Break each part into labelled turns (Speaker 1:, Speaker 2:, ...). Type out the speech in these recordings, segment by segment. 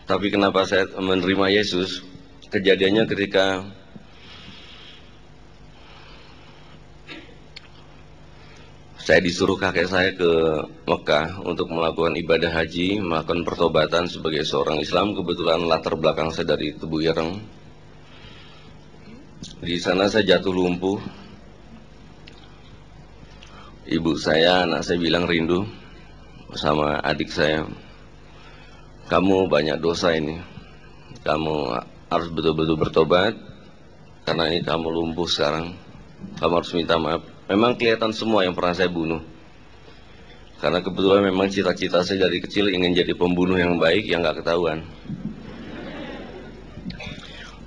Speaker 1: Tapi kenapa saya menerima Yesus? Kejadiannya ketika saya disuruh kakek saya ke Mekah untuk melakukan ibadah haji, melakukan pertobatan sebagai seorang Islam. Kebetulan latar belakang saya dari Tebu Ireng. Di sana saya jatuh lumpuh. Ibu saya, anak saya bilang rindu sama adik saya. Kamu banyak dosa ini. Kamu harus betul-betul bertobat. Karena ini kamu lumpuh sekarang. Kamu harus minta maaf. Memang kelihatan semua yang pernah saya bunuh. Karena kebetulan memang cita-cita saya dari kecil ingin jadi pembunuh yang baik, yang gak ketahuan.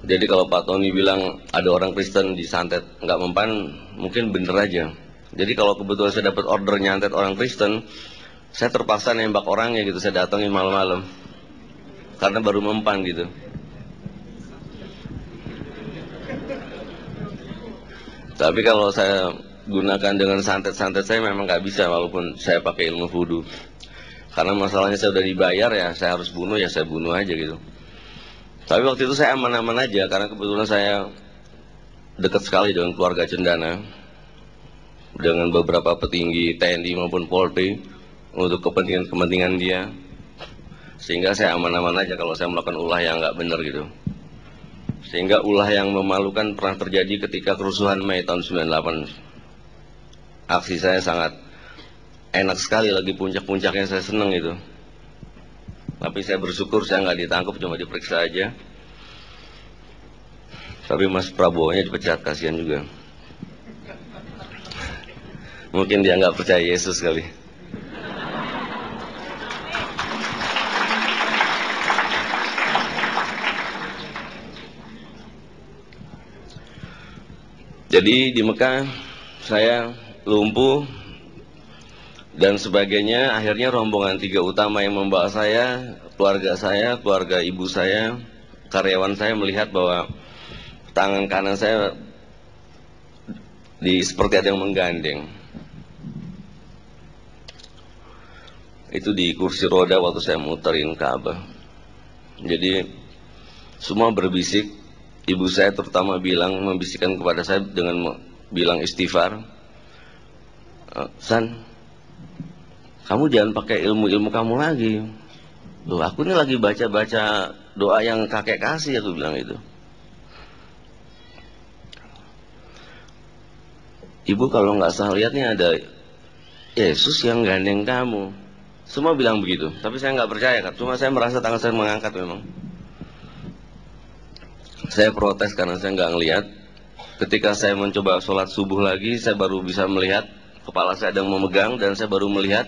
Speaker 1: Jadi kalau Pak Tony bilang ada orang Kristen disantet nggak mempan, mungkin bener aja. Jadi kalau kebetulan saya dapat order nyantet orang Kristen, saya terpaksa nembak orangnya gitu, saya datangin malam-malam. Karena baru mempan gitu. Tapi kalau saya gunakan dengan santet-santet saya memang nggak bisa, walaupun saya pakai ilmu voodoo. Karena masalahnya saya udah dibayar ya, saya harus bunuh ya saya bunuh aja gitu. Tapi waktu itu saya aman-aman aja, karena kebetulan saya dekat sekali dengan keluarga Cendana, dengan beberapa petinggi TNI maupun Polri untuk kepentingan dia, sehingga saya aman-aman aja kalau saya melakukan ulah yang nggak benar gitu. Sehingga ulah yang memalukan pernah terjadi ketika kerusuhan Mei tahun 98. Aksi saya sangat enak sekali, lagi puncak-puncaknya saya seneng itu. Tapi saya bersyukur saya nggak ditangkap, cuma diperiksa aja. Tapi Mas Prabowo-nya dipecat, kasihan juga. Mungkin dia nggak percaya Yesus kali. Jadi di Mekah saya lumpuh dan sebagainya. Akhirnya rombongan tiga utama yang membawa saya, keluarga ibu saya, karyawan saya melihat bahwa tangan kanan saya seperti ada yang menggandeng. Itu di kursi roda waktu saya muterin Ka'bah. Jadi semua berbisik. Ibu saya terutama membisikkan kepada saya dengan bilang istighfar. San, kamu jangan pakai ilmu-ilmu kamu lagi. Loh, aku ini lagi baca-baca doa yang kakek kasih, aku bilang itu. Ibu kalau nggak salah lihat nih ada Yesus yang gandeng kamu. Semua bilang begitu, tapi saya nggak percaya kan. Cuma saya merasa tangan saya mengangkat memang. Saya protes karena saya nggak ngelihat. Ketika saya mencoba sholat subuh lagi, saya baru bisa melihat kepala saya ada yang memegang dan saya baru melihat.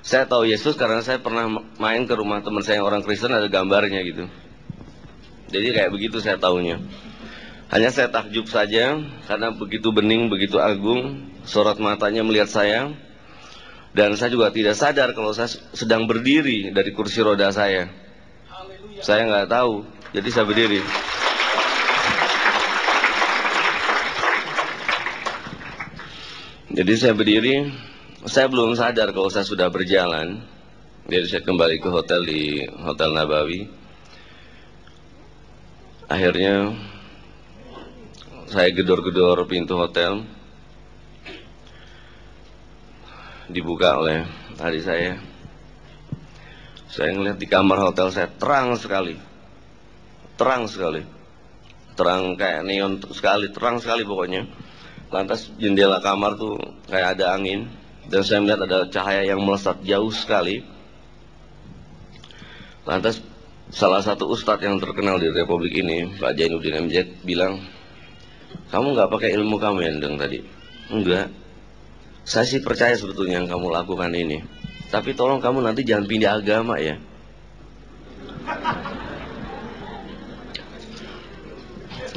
Speaker 1: Saya tahu Yesus karena saya pernah main ke rumah teman saya yang orang Kristen, ada gambarnya gitu. Jadi kayak begitu saya tahunya. Hanya saya takjub saja karena begitu bening, begitu agung, sorot matanya melihat saya. Dan saya juga tidak sadar kalau saya sedang berdiri dari kursi roda saya. Saya nggak tahu, jadi saya berdiri. Jadi saya berdiri, saya belum sadar kalau saya sudah berjalan. Jadi saya kembali ke hotel di Hotel Nabawi. Akhirnya saya gedor-gedor pintu hotel. Dibuka oleh adik saya. Saya ngelihat di kamar hotel saya terang sekali. Terang sekali. Terang kayak neon sekali, terang sekali pokoknya. Lantas jendela kamar tuh kayak ada angin. Dan saya melihat ada cahaya yang melesat jauh sekali. Lantas salah satu ustadz yang terkenal di Republik ini, Pak Jainuddin MZ, bilang, kamu nggak pakai ilmu kamu ya Endeng tadi? Enggak. Saya sih percaya sebetulnya yang kamu lakukan ini. Tapi tolong kamu nanti jangan pindah agama ya.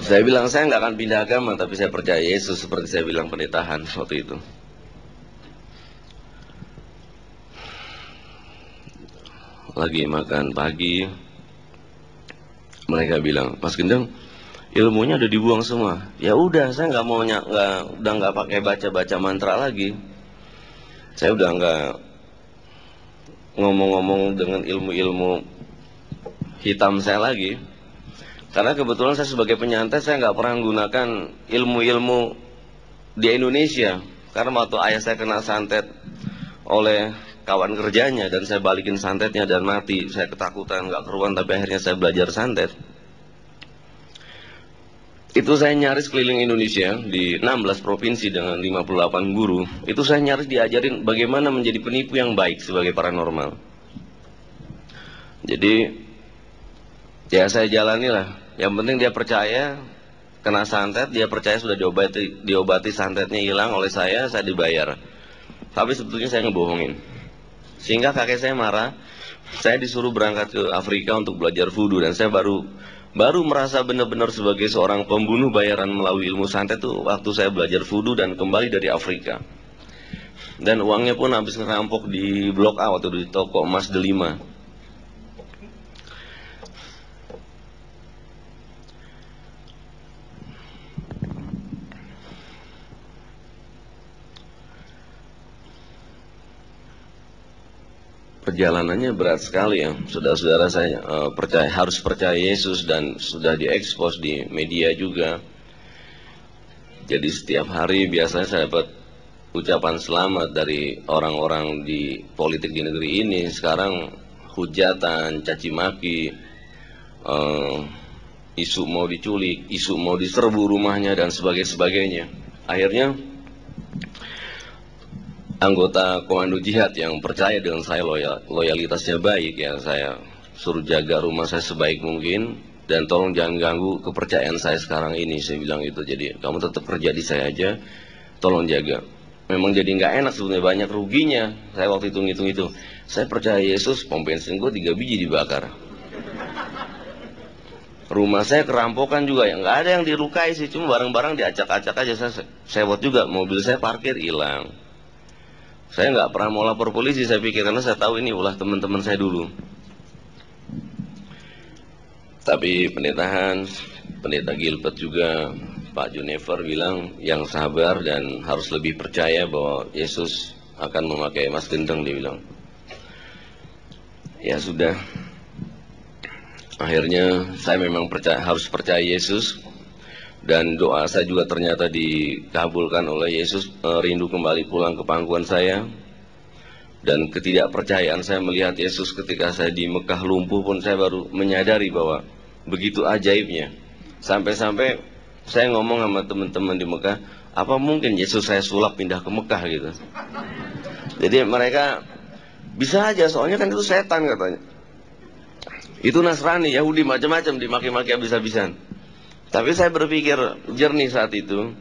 Speaker 1: Saya bilang saya nggak akan pindah agama, tapi saya percaya Yesus seperti saya bilang pendetahan waktu itu. Lagi makan pagi, mereka bilang, Mas Gendeng, ilmunya udah dibuang semua. Ya udah, saya nggak mau udah nggak pakai baca mantra lagi. Saya udah nggak ngomong-ngomong dengan ilmu-ilmu hitam saya lagi. Karena kebetulan saya sebagai penyantet, saya nggak pernah menggunakan ilmu-ilmu di Indonesia. Karena waktu ayah saya kena santet oleh kawan kerjanya dan saya balikin santetnya dan mati, saya ketakutan, nggak keruan, tapi akhirnya saya belajar santet. Itu saya nyaris keliling Indonesia di 16 provinsi dengan 58 guru. Itu saya nyaris diajarin bagaimana menjadi penipu yang baik sebagai paranormal. Jadi ya saya jalani lah. Yang penting dia percaya kena santet, dia percaya sudah diobati santetnya hilang oleh saya dibayar. Tapi sebetulnya saya ngebohongin. Sehingga kakek saya marah. Saya disuruh berangkat ke Afrika untuk belajar voodoo dan saya baru merasa benar-benar sebagai seorang pembunuh bayaran melalui ilmu santet tuh waktu saya belajar voodoo dan kembali dari Afrika. Dan uangnya pun habis ngerampok di Blok A atau di toko emas Delima. Perjalanannya berat sekali ya, saudara-saudara. Saya harus percaya Yesus dan sudah diekspos di media juga. Jadi setiap hari biasanya saya dapat ucapan selamat dari orang-orang di politik di negeri ini. Sekarang hujatan, caci maki, isu mau diculik, isu mau diserbu rumahnya dan sebagainya. Akhirnya anggota komando jihad yang percaya dengan saya, loyalitasnya baik ya, saya suruh jaga rumah saya sebaik mungkin dan tolong jangan ganggu kepercayaan saya sekarang ini, saya bilang itu. Jadi kamu tetap kerja di saya aja, tolong jaga. Memang jadi nggak enak sebenarnya, banyak ruginya. Saya waktu hitung itu, saya percaya Yesus, pom bensin gue 3 biji dibakar. Rumah saya kerampokan juga ya, nggak ada yang dilukai sih, cuma barang-barang diacak-acak aja. Saya sewot juga, mobil saya parkir hilang. Saya nggak pernah mau lapor polisi, saya pikir, karena saya tahu ini ulah teman-teman saya dulu. Tapi pendeta Gilbert juga, Pak Junifer bilang yang sabar dan harus lebih percaya bahwa Yesus akan memakai Mas Gendeng, dia bilang. Ya sudah, akhirnya saya memang harus percaya Yesus. Dan doa saya juga ternyata dikabulkan oleh Yesus, rindu kembali pulang ke pangkuan saya. Dan ketidakpercayaan saya melihat Yesus ketika saya di Mekah lumpuh pun saya baru menyadari bahwa begitu ajaibnya. Sampai-sampai saya ngomong sama teman-teman di Mekah, apa mungkin Yesus saya sulap pindah ke Mekah gitu. Jadi mereka bisa aja, soalnya kan itu setan katanya. Itu Nasrani, Yahudi, macam-macam, dimaki-maki habis-habisan. Tapi saya berpikir jernih saat itu,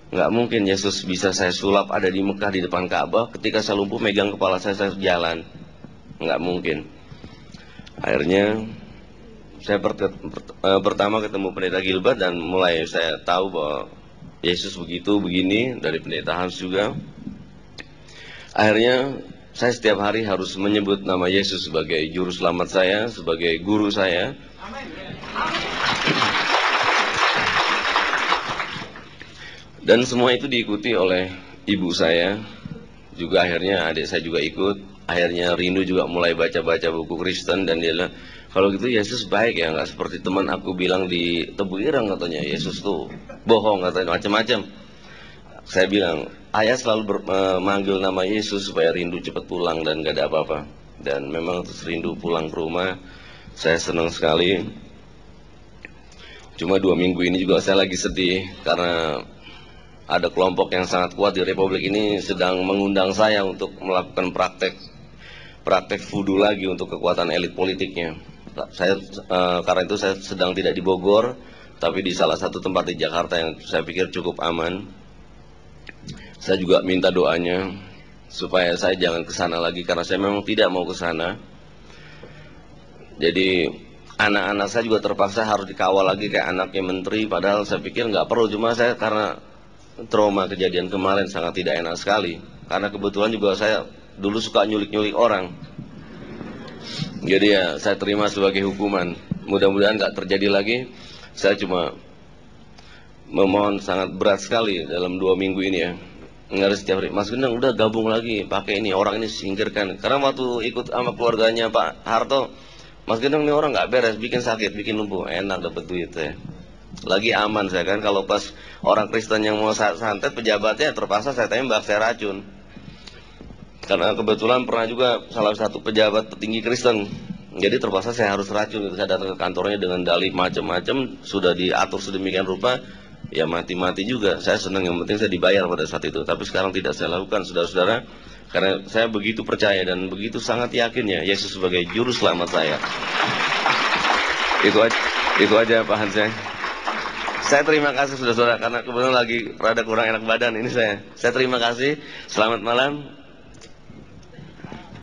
Speaker 1: nggak mungkin Yesus bisa saya sulap ada di Mekah di depan Ka'bah, ketika saya lumpuh megang kepala saya jalan, nggak mungkin. Akhirnya saya pertama ketemu pendeta Gilbert dan mulai saya tahu bahwa Yesus begini dari pendeta Hans juga. Akhirnya saya setiap hari harus menyebut nama Yesus sebagai juru selamat saya, sebagai guru saya. Dan semua itu diikuti oleh ibu saya, juga akhirnya adik saya juga ikut. Akhirnya Rindu juga mulai baca-baca buku Kristen dan dia bilang, kalau gitu Yesus baik ya, nggak seperti teman aku bilang di Tebu Ireng katanya, Yesus tuh bohong katanya, macam-macam. Saya bilang, ayah selalu memanggil nama Yesus supaya Rindu cepat pulang dan nggak ada apa-apa. Dan memang terus Rindu pulang ke rumah, saya senang sekali. Cuma 2 minggu ini juga saya lagi sedih karena ada kelompok yang sangat kuat di Republik ini sedang mengundang saya untuk melakukan praktek voodoo lagi untuk kekuatan elit politiknya. Karena itu saya sedang tidak di Bogor, tapi di salah satu tempat di Jakarta yang saya pikir cukup aman. Saya juga minta doanya supaya saya jangan ke sana lagi karena saya memang tidak mau ke sana. Jadi anak-anak saya juga terpaksa harus dikawal lagi kayak anaknya menteri, padahal saya pikir nggak perlu, cuma saya karena trauma kejadian kemarin sangat tidak enak sekali. Karena kebetulan juga saya dulu suka nyulik-nyulik orang. Jadi ya saya terima sebagai hukuman. Mudah-mudahan nggak terjadi lagi. Saya cuma memohon sangat berat sekali dalam 2 minggu ini ya. Nggak setiap hari, Mas Gendeng udah gabung lagi, pakai ini, orang ini singkirkan. Karena waktu ikut sama keluarganya Pak Harto, Mas Gendong ini orang nggak beres, bikin sakit, bikin lumpuh, enak dapat duit saya. Lagi aman saya kan, kalau pas orang Kristen yang mau santet pejabatnya terpaksa saya tembak, saya racun. Karena kebetulan pernah juga salah satu pejabat petinggi Kristen, jadi terpaksa saya harus racun. Saya datang ke kantornya dengan dalih macam-macam, sudah diatur sedemikian rupa, ya mati-mati juga. Saya senang, yang penting saya dibayar pada saat itu. Tapi sekarang tidak saya lakukan, saudara-saudara, karena saya begitu percaya dan begitu sangat yakinnya Yesus sebagai juru selamat saya. Itu aja Pak Hans. Saya terima kasih saudara-saudara, karena kebetulan lagi rada kurang enak badan ini saya. Saya terima kasih. Selamat malam.